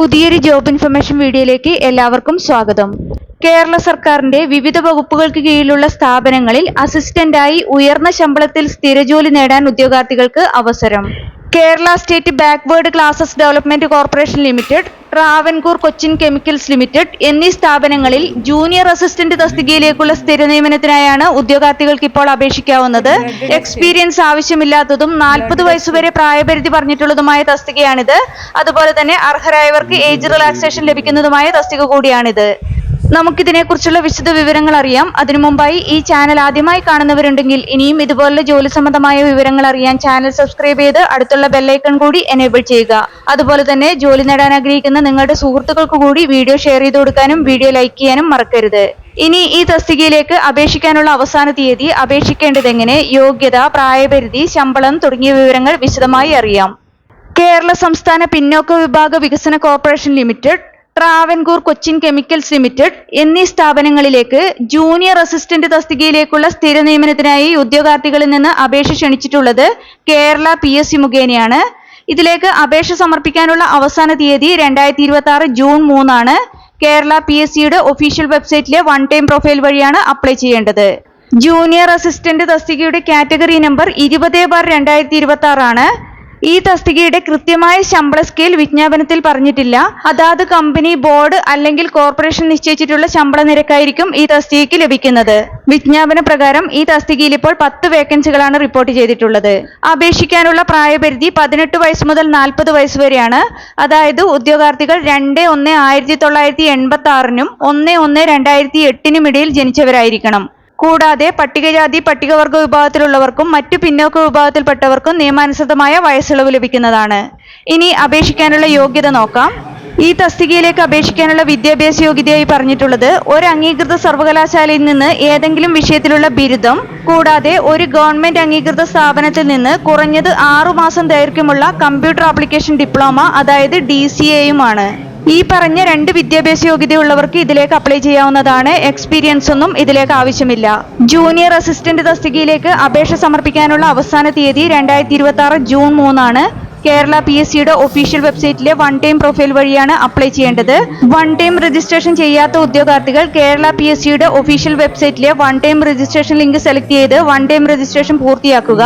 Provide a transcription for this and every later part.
പുതിയൊരു job information വീഡിയോയിലേക്ക് എല്ലാവർക്കും സ്വാഗതം. കേരള സർക്കാരിന്റെ വിവിധ വകുപ്പുകൾക്ക് കീഴിലുള്ള സ്ഥാപനങ്ങളിൽ അസിസ്റ്റന്റായി ഉയർന്ന ശമ്പളത്തിൽ സ്ഥിരജോലി നേടാൻ ഉദ്യോഗാർത്ഥികൾക്ക് അവസരം. Kerala state backward classes development corporation limited, Travancore Cochin chemicals limited എന്നീ സ്ഥാപനങ്ങളിൽ ജൂനിയർ അസിസ്റ്റന്റ് തസ്തികയിലേക്കുള്ള സ്ഥിര നിയമനത്തിനായാണ് ഉദ്യോഗാർത്ഥികൾക്ക് ഇപ്പോൾ അപേക്ഷിക്കാവുന്നത്. എക്സ്പീരിയൻസ് ആവശ്യമില്ലാത്തതും 40 വയസ്സുവരെ പ്രായപരിധി പറഞ്ഞിട്ടുള്ളതുമായ തസ്തികയാണിത്. അതുപോലെ തന്നെ അർഹരായവർക്ക് ഏജ് റിലാക്സേഷൻ ലഭിക്കുന്നതുമായ തസ്തിക കൂടിയാണിത്. നമുക്കിതിനെക്കുറിച്ചുള്ള വിശദ വിവരങ്ങൾ അറിയാം. അതിനു മുമ്പായി ഈ ചാനൽ ആദ്യമായി കാണുന്നവരുണ്ടെങ്കിൽ ഇനിയും ഇതുപോലുള്ള ജോലി സംബന്ധമായ വിവരങ്ങൾ അറിയാൻ ചാനൽ സബ്സ്ക്രൈബ് ചെയ്ത് അടുത്തുള്ള ബെല്ലൈക്കൺ കൂടി എനേബിൾ ചെയ്യുക. അതുപോലെ തന്നെ ജോലി നേടാൻ ആഗ്രഹിക്കുന്ന നിങ്ങളുടെ സുഹൃത്തുക്കൾക്ക് കൂടി വീഡിയോ ഷെയർ ചെയ്ത് കൊടുക്കാനും വീഡിയോ ലൈക്ക് ചെയ്യാനും മറക്കരുത്. ഇനി ഈ തസ്തികയിലേക്ക് അപേക്ഷിക്കാനുള്ള അവസാന തീയതി, അപേക്ഷിക്കേണ്ടതെങ്ങനെ, യോഗ്യത, പ്രായപരിധി, ശമ്പളം തുടങ്ങിയ വിവരങ്ങൾ വിശദമായി അറിയാം. കേരള സംസ്ഥാന പിന്നോക്ക വിഭാഗ വികസന corporation limited, Travancore Cochin chemicals limited എന്നീ സ്ഥാപനങ്ങളിലേക്ക് ജൂനിയർ അസിസ്റ്റന്റ് തസ്തികയിലേക്കുള്ള സ്ഥിര നിയമനത്തിനായി ഉദ്യോഗാർത്ഥികളിൽ നിന്ന് അപേക്ഷ ക്ഷണിച്ചിട്ടുള്ളത് കേരള PSC മുഖേനയാണ്. ഇതിലേക്ക് അപേക്ഷ സമർപ്പിക്കാനുള്ള അവസാന തീയതി 2026 ജൂൺ 3 ആണ്. കേരള PSCയുടെ ഒഫീഷ്യൽ വെബ്സൈറ്റിലെ വൺ ടൈം പ്രൊഫൈൽ വഴിയാണ് അപ്ലൈ ചെയ്യേണ്ടത്. ജൂനിയർ അസിസ്റ്റന്റ് തസ്തികയുടെ കാറ്റഗറി നമ്പർ 20/2026 ആണ്. ഈ തസ്തികയുടെ കൃത്യമായ ശമ്പള സ്കെയിൽ വിജ്ഞാപനത്തിൽ പറഞ്ഞിട്ടില്ല. അതാത് കമ്പനി, ബോർഡ് അല്ലെങ്കിൽ കോർപ്പറേഷൻ നിശ്ചയിച്ചിട്ടുള്ള ശമ്പള നിരക്കായിരിക്കും ഈ തസ്തികയ്ക്ക് ലഭിക്കുന്നത്. വിജ്ഞാപന പ്രകാരം ഈ തസ്തികയിൽ ഇപ്പോൾ 10 വേക്കൻസികളാണ് റിപ്പോർട്ട് ചെയ്തിട്ടുള്ളത്. അപേക്ഷിക്കാനുള്ള പ്രായപരിധി 18 വയസ്സ് മുതൽ 40 വയസ്സ് വരെയാണ്. അതായത് ഉദ്യോഗാർത്ഥികൾ 2/1/1986 1/1/2008 ഇടയിൽ ജനിച്ചവരായിരിക്കണം. കൂടാതെ പട്ടികജാതി പട്ടികവർഗ വിഭാഗത്തിലുള്ളവർക്കും മറ്റു പിന്നോക്ക വിഭാഗത്തിൽപ്പെട്ടവർക്കും നിയമാനുസൃതമായ വയസ്സിളവ് ലഭിക്കുന്നതാണ്. ഇനി അപേക്ഷിക്കാനുള്ള യോഗ്യത നോക്കാം. ഈ തസ്തികയിലേക്ക് അപേക്ഷിക്കാനുള്ള വിദ്യാഭ്യാസ യോഗ്യതയായി പറഞ്ഞിട്ടുള്ളത് ഒരു അംഗീകൃത സർവകലാശാലയിൽ നിന്ന് ഏതെങ്കിലും വിഷയത്തിലുള്ള ബിരുദം, കൂടാതെ ഒരു ഗവൺമെന്റ് അംഗീകൃത സ്ഥാപനത്തിൽ നിന്ന് കുറഞ്ഞത് 6 മാസം ദൈർഘ്യമുള്ള കമ്പ്യൂട്ടർ ആപ്ലിക്കേഷൻ ഡിപ്ലോമ, അതായത് DCAയുമാണ്. ഈ പറഞ്ഞ 2 വിദ്യാഭ്യാസ യോഗ്യതയുള്ളവർക്ക് ഇതിലേക്ക് അപ്ലൈ ചെയ്യാവുന്നതാണ്. എക്സ്പീരിയൻസ് ഒന്നും ഇതിലേക്ക് ആവശ്യമില്ല. ജൂനിയർ അസിസ്റ്റന്റ് തസ്തികയിലേക്ക് അപേക്ഷ സമർപ്പിക്കാനുള്ള അവസാന തീയതി 2026 ജൂൺ 3 ആണ്. കേരള PSCയുടെ ഒഫീഷ്യൽ വെബ്സൈറ്റിലെ വൺ ടൈം പ്രൊഫൈൽ വഴിയാണ് അപ്ലൈ ചെയ്യേണ്ടത്. വൺ ടൈം രജിസ്ട്രേഷൻ ചെയ്യാത്ത ഉദ്യോഗാർത്ഥികൾ കേരള PSCയുടെ ഒഫീഷ്യൽ വെബ്സൈറ്റിലെ one time registration link select ചെയ്ത് വൺ ടൈം രജിസ്ട്രേഷൻ പൂർത്തിയാക്കുക.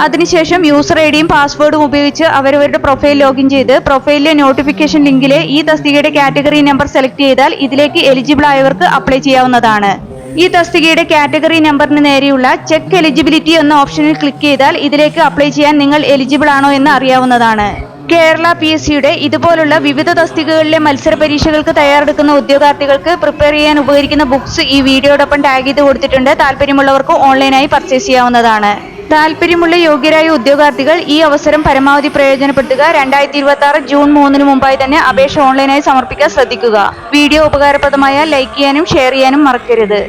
അതിനുശേഷം യൂസർ ഐഡിയും പാസ്വേഡും ഉപയോഗിച്ച് അവരവരുടെ പ്രൊഫൈൽ ലോഗിൻ ചെയ്ത് പ്രൊഫൈലിലെ നോട്ടിഫിക്കേഷൻ ലിങ്കിലെ ഈ തസ്തികയുടെ കാറ്റഗറി നമ്പർ സെലക്ട് ചെയ്താൽ ഇതിലേക്ക് എലിജിബിൾ ആയവർക്ക് അപ്ലൈ ചെയ്യാവുന്നതാണ്. ഈ തസ്തികയുടെ കാറ്റഗറി നമ്പറിന് നേരെയുള്ള ചെക്ക് എലിജിബിലിറ്റി എന്ന ഓപ്ഷനിൽ ക്ലിക്ക് ചെയ്താൽ ഇതിലേക്ക് അപ്ലൈ ചെയ്യാൻ നിങ്ങൾ എലിജിബിൾ ആണോ എന്ന് അറിയാവുന്നതാണ്. കേരള PSCയുടെ ഇതുപോലുള്ള വിവിധ തസ്തികകളിലെ മത്സര പരീക്ഷകൾക്ക് തയ്യാറെടുക്കുന്ന ഉദ്യോഗാർത്ഥികൾക്ക് പ്രിപ്പയർ ചെയ്യാൻ ഉപകരിക്കുന്ന ബുക്സ് ഈ വീഡിയോടൊപ്പം ടാഗ് ചെയ്ത് കൊടുത്തിട്ടുണ്ട്. താല്പര്യമുള്ളവർക്ക് ഓൺലൈനായി പർച്ചേസ് ചെയ്യാവുന്നതാണ്. താല്പര്യമുള്ള യോഗ്യരായ ഉദ്യോഗാർത്ഥികൾ ഈ അവസരം പരമാവധി പ്രയോജനപ്പെടുത്തുക. 2026 ജൂൺ 3 മുമ്പായി തന്നെ അപേക്ഷ ഓൺലൈനായി സമർപ്പിക്കാൻ ശ്രദ്ധിക്കുക. വീഡിയോ ഉപകാരപ്രദമായാൽ ലൈക്ക് ചെയ്യാനും ഷെയർ ചെയ്യാനും മറക്കരുത്.